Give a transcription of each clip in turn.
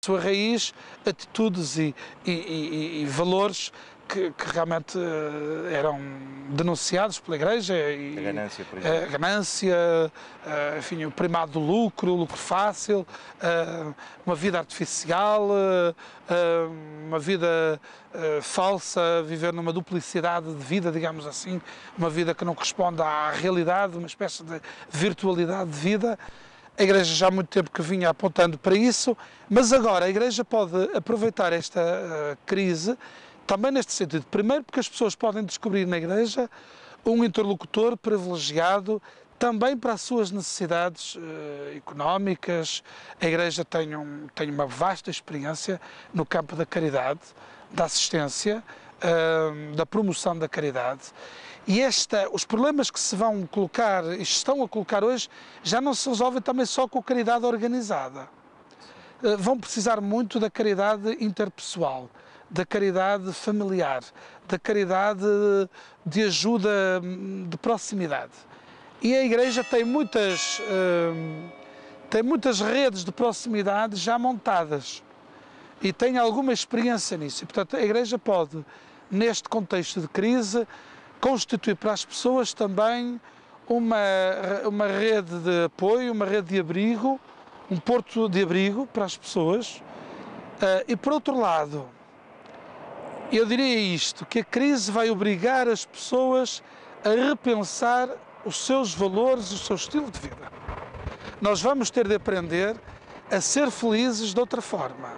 sua raiz atitudes e valores que realmente eram denunciados pela Igreja. A ganância, por exemplo. A ganância, enfim, o primado do lucro, o lucro fácil, uma vida artificial, uma vida falsa, viver numa duplicidade de vida, digamos assim, uma vida que não corresponde à realidade, uma espécie de virtualidade de vida. A Igreja já há muito tempo que vinha apontando para isso, mas agora a Igreja pode aproveitar esta crise também neste sentido. Primeiro, porque as pessoas podem descobrir na Igreja um interlocutor privilegiado também para as suas necessidades económicas. A Igreja tem uma vasta experiência no campo da caridade, da assistência, da promoção da caridade. E os problemas que se vão colocar e estão a colocar hoje já não se resolvem também só com a caridade organizada. Vão precisar muito da caridade interpessoal, da caridade familiar, da caridade de ajuda de proximidade. E a Igreja tem muitas redes de proximidade já montadas e tem alguma experiência nisso. E, portanto, a Igreja pode, neste contexto de crise, constituir para as pessoas também uma rede de apoio, uma rede de abrigo, um porto de abrigo para as pessoas. E, por outro lado, eu diria isto, que a crise vai obrigar as pessoas a repensar os seus valores e o seu estilo de vida. Nós vamos ter de aprender a ser felizes de outra forma.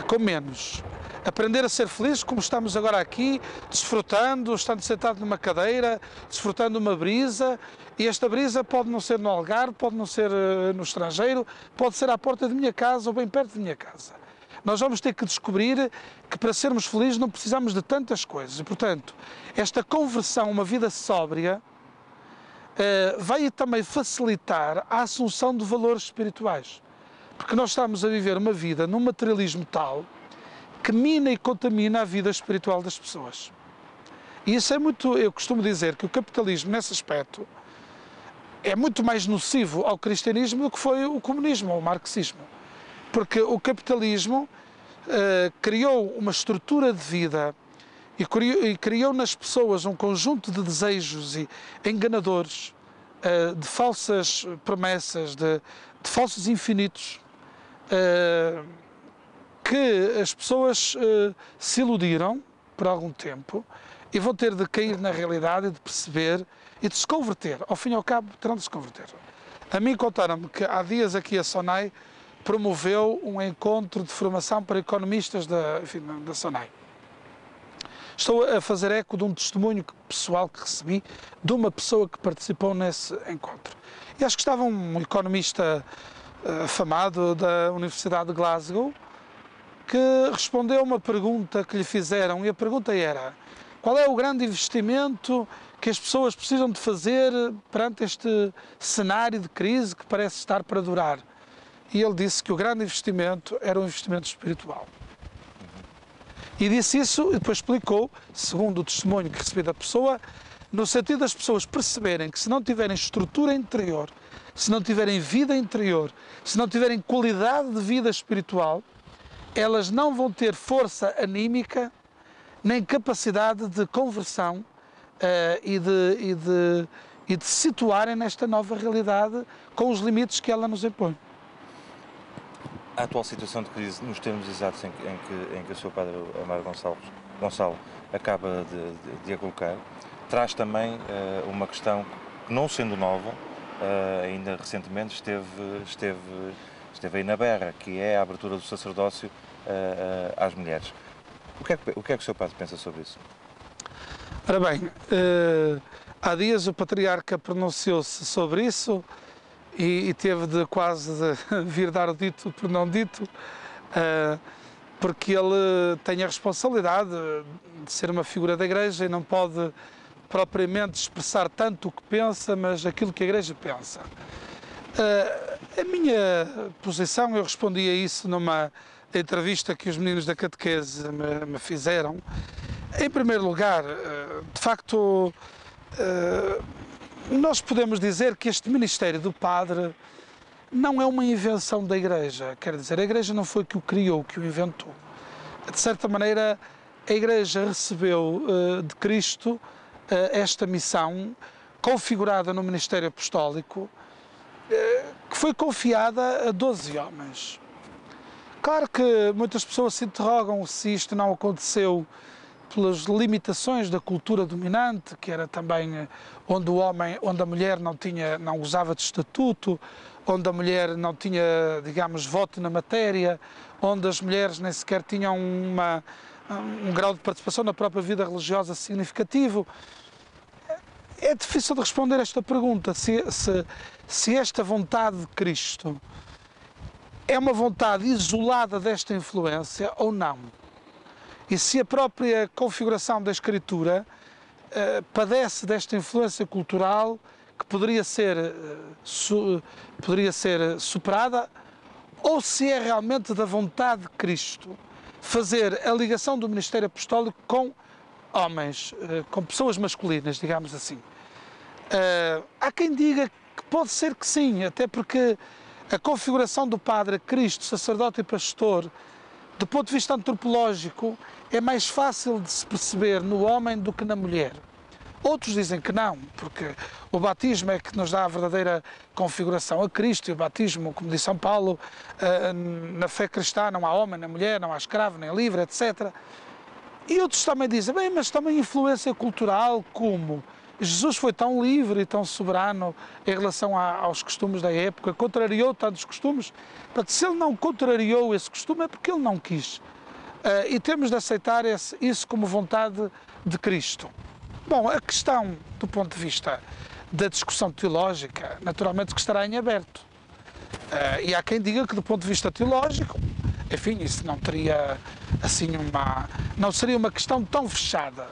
Com menos. Aprender a ser felizes como estamos agora aqui, desfrutando, estando sentado numa cadeira, desfrutando uma brisa, e esta brisa pode não ser no Algarve, pode não ser no estrangeiro, pode ser à porta de minha casa ou bem perto de minha casa. Nós vamos ter que descobrir que para sermos felizes não precisamos de tantas coisas e, portanto, esta conversão a uma vida sóbria vai também facilitar a assunção de valores espirituais, porque nós estamos a viver uma vida num materialismo tal que mina e contamina a vida espiritual das pessoas. E isso é muito, eu costumo dizer que o capitalismo, nesse aspecto, é muito mais nocivo ao cristianismo do que foi o comunismo ou o marxismo. Porque o capitalismo criou uma estrutura de vida e criou nas pessoas um conjunto de desejos enganadores, de falsas promessas, de falsos infinitos, que as pessoas se iludiram por algum tempo e vão ter de cair na realidade e de perceber e de se converter. Ao fim e ao cabo, terão de se converter. A mim contaram-me que há dias aqui a SONAI promoveu um encontro de formação para economistas da SONAI. Estou a fazer eco de um testemunho pessoal que recebi de uma pessoa que participou nesse encontro. E acho que estava um economista afamado da Universidade de Glasgow que respondeu a uma pergunta que lhe fizeram, e a pergunta era: qual é o grande investimento que as pessoas precisam de fazer perante este cenário de crise que parece estar para durar? E ele disse que o grande investimento era um investimento espiritual. E disse isso e depois explicou, segundo o testemunho que recebi da pessoa, no sentido das pessoas perceberem que se não tiverem estrutura interior, se não tiverem vida interior, se não tiverem qualidade de vida espiritual, elas não vão ter força anímica nem capacidade de conversão e de se situarem nesta nova realidade com os limites que ela nos impõe. A atual situação de crise, nos termos exatos em que o Sr. Padre Amaro Gonçalo acaba de a colocar, traz também uma questão que, não sendo nova, ainda recentemente esteve aí na berra, que é a abertura do sacerdócio às mulheres. O que é que o Sr. Padre pensa sobre isso? Ora bem, há dias o Patriarca pronunciou-se sobre isso e teve de quase vir dar o dito por não dito, porque ele tem a responsabilidade de ser uma figura da Igreja e não pode propriamente expressar tanto o que pensa, mas aquilo que a Igreja pensa. A minha posição, eu respondi a isso numa entrevista que os meninos da catequese me fizeram. Em primeiro lugar, de facto, nós podemos dizer que este ministério do padre não é uma invenção da Igreja, quer dizer, a Igreja não foi que o criou, que o inventou. De certa maneira, a Igreja recebeu de Cristo esta missão configurada no ministério apostólico, que foi confiada a 12 homens. Claro que muitas pessoas se interrogam se isto não aconteceu pelas limitações da cultura dominante, que era também onde o homem, onde a mulher não gozava de estatuto, onde a mulher não tinha, digamos, voto na matéria, onde as mulheres nem sequer tinham um grau de participação na própria vida religiosa significativo. É difícil de responder esta pergunta, se esta vontade de Cristo é uma vontade isolada desta influência ou não. E se a própria configuração da Escritura padece desta influência cultural que poderia ser superada, ou se é realmente da vontade de Cristo fazer a ligação do ministério apostólico com homens, com pessoas masculinas, digamos assim. Há quem diga que pode ser que sim, até porque a configuração do padre Cristo, sacerdote e pastor, do ponto de vista antropológico, é mais fácil de se perceber no homem do que na mulher. Outros dizem que não, porque o batismo é que nos dá a verdadeira configuração a Cristo, e o batismo, como diz São Paulo, na fé cristã não há homem, nem mulher, não há escravo, nem livre, etc. E outros também dizem, bem, mas também influência cultural, como Jesus foi tão livre e tão soberano em relação aos costumes da época, contrariou tantos costumes. Portanto, se ele não contrariou esse costume é porque ele não quis. E temos de aceitar isso como vontade de Cristo. Bom, a questão do ponto de vista da discussão teológica, naturalmente que estará em aberto. E há quem diga que do ponto de vista teológico, enfim, isso não teria assim não seria uma questão tão fechada.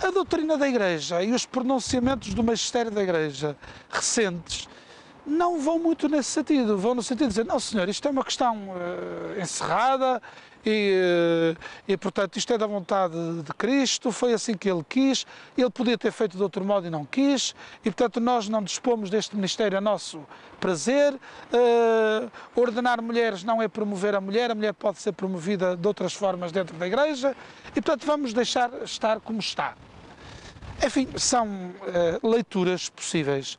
A doutrina da Igreja e os pronunciamentos do magistério da Igreja recentes não vão muito nesse sentido, vão no sentido de dizer, não senhor, isto é uma questão encerrada e portanto isto é da vontade de Cristo, foi assim que ele quis, ele podia ter feito de outro modo e não quis, e portanto nós não dispomos deste ministério a nosso prazer, ordenar mulheres não é promover a mulher pode ser promovida de outras formas dentro da Igreja, e portanto vamos deixar estar como está. Enfim, são leituras possíveis.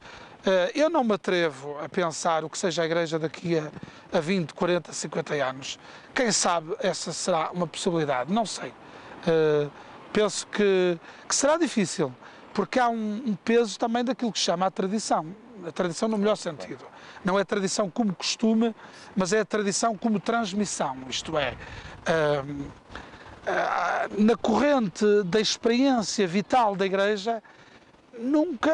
Eu não me atrevo a pensar o que seja a Igreja daqui a 20, 40, 50 anos. Quem sabe essa será uma possibilidade, não sei. Penso que será difícil, porque há um peso também daquilo que se chama a tradição no melhor sentido. Não é a tradição como costume, mas é a tradição como transmissão, isto é, na corrente da experiência vital da Igreja, nunca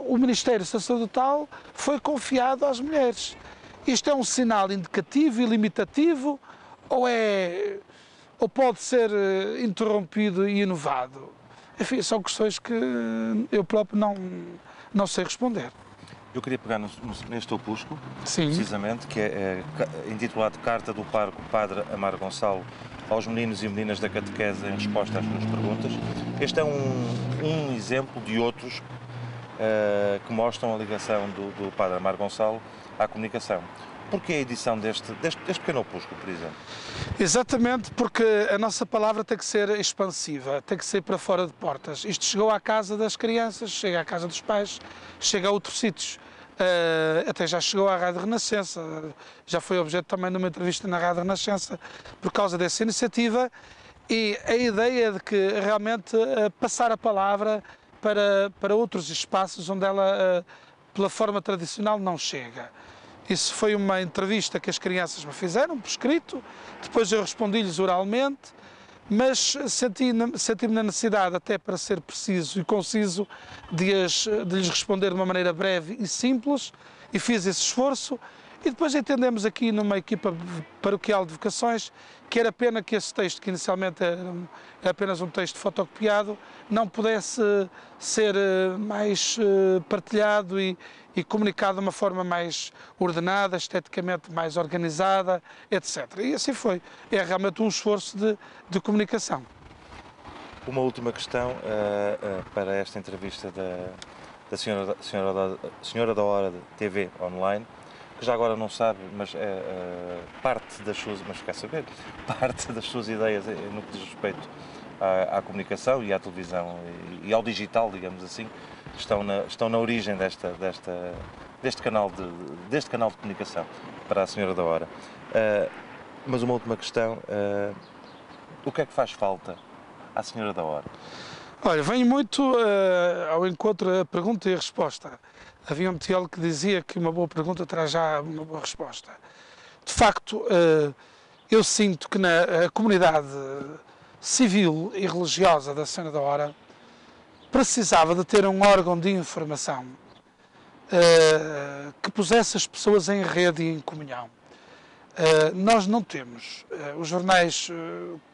o ministério sacerdotal foi confiado às mulheres. Isto é um sinal indicativo e limitativo ou pode ser interrompido e inovado? Enfim, são questões que eu próprio não sei responder. Eu queria pegar neste opúsculo, Sim. Precisamente, que é intitulado Carta do Pároco Padre Amaro Gonçalo aos meninos e meninas da catequese em resposta às suas perguntas. Este é um exemplo de outros que mostram a ligação do Padre Amaro Gonçalo à comunicação. Porquê a edição deste pequeno opúsculo, por exemplo? Exatamente, porque a nossa palavra tem que ser expansiva, tem que ser para fora de portas. Isto chegou à casa das crianças, chega à casa dos pais, chega a outros sítios. Até já chegou à Rádio Renascença, já foi objeto também de uma entrevista na Rádio Renascença por causa dessa iniciativa, e a ideia de que realmente passar a palavra para outros espaços onde ela, pela forma tradicional, não chega. Isso foi uma entrevista que as crianças me fizeram, por escrito, depois eu respondi-lhes oralmente, mas senti-me na necessidade, até para ser preciso e conciso, de lhes responder de uma maneira breve e simples, e fiz esse esforço, e depois entendemos aqui numa equipa paroquial de vocações que era pena que esse texto, que inicialmente era apenas um texto fotocopiado, não pudesse ser mais partilhado e comunicado de uma forma mais ordenada, esteticamente mais organizada, etc. E assim foi. É realmente um esforço de comunicação. Uma última questão para esta entrevista da Senhora da Hora de TV online, que já agora não sabe, mas parte das suas, mas quer saber, parte das suas ideias no que diz respeito à comunicação e à televisão e ao digital, digamos assim, estão na origem deste canal de comunicação para a Senhora da Hora. Mas uma última questão, o que é que faz falta à Senhora da Hora? Olha, venho muito ao encontro da pergunta e a resposta. Havia um teólogo que dizia que uma boa pergunta traz já uma boa resposta. De facto, eu sinto que na comunidade civil e religiosa da Senhora da Hora precisava de ter um órgão de informação que pusesse as pessoas em rede e em comunhão. Nós não temos. Os jornais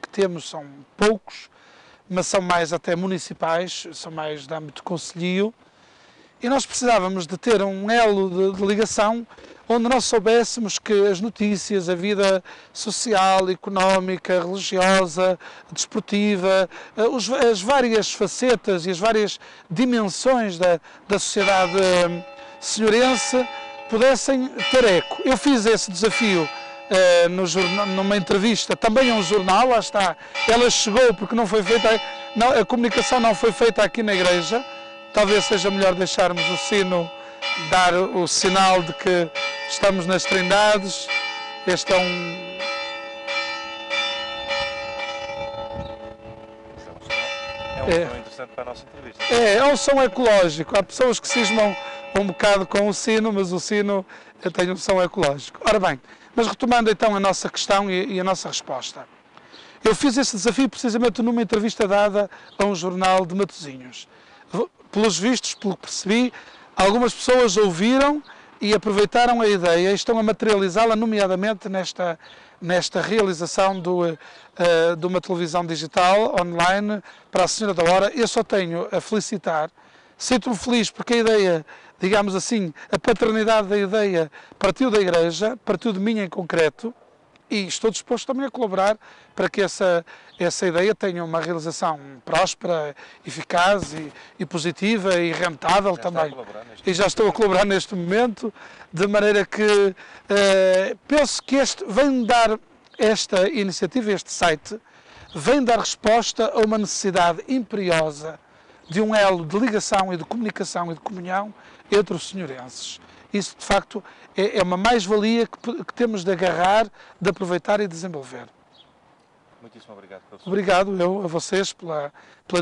que temos são poucos, mas são mais até municipais, são mais de âmbito concelhio, e nós precisávamos de ter um elo de ligação onde nós soubéssemos que as notícias, a vida social, económica, religiosa, desportiva, as várias facetas e as várias dimensões da sociedade senhorense pudessem ter eco. Eu fiz esse desafio numa entrevista, também a um jornal, lá está, ela chegou porque não foi feita, a comunicação não foi feita aqui na igreja, talvez seja melhor deixarmos o sino dar o sinal de que estamos nas Trindades. Este é um... É um som interessante para a nossa entrevista. É um som ecológico. Há pessoas que cismam um bocado com o sino, mas o sino tem um som ecológico. Ora bem, mas retomando então a nossa questão e a nossa resposta. Eu fiz esse desafio precisamente numa entrevista dada a um jornal de Matosinhos. Pelos vistos, pelo que percebi, algumas pessoas ouviram e aproveitaram a ideia e estão a materializá-la, nomeadamente nesta realização de uma televisão digital, online, para a Senhora da Hora. Eu só tenho a felicitar, sinto-me feliz porque a ideia, digamos assim, a paternidade da ideia partiu da Igreja, partiu de mim em concreto, e estou disposto também a colaborar para que essa ideia tenha uma realização próspera, eficaz e positiva e rentável também. E já estou a colaborar neste momento, de maneira que penso que esta iniciativa, este site, vem dar resposta a uma necessidade imperiosa de um elo de ligação e de comunicação e de comunhão entre os senhorenses. Isso, de facto, é uma mais-valia que temos de agarrar, de aproveitar e desenvolver. Muitíssimo obrigado. Obrigado a vocês pela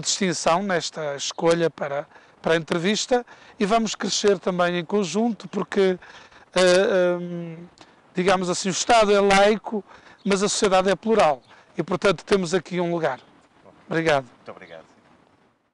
distinção nesta escolha para a entrevista, e vamos crescer também em conjunto, porque, digamos assim, o Estado é laico, mas a sociedade é plural, e, portanto, temos aqui um lugar. Obrigado. Muito obrigado.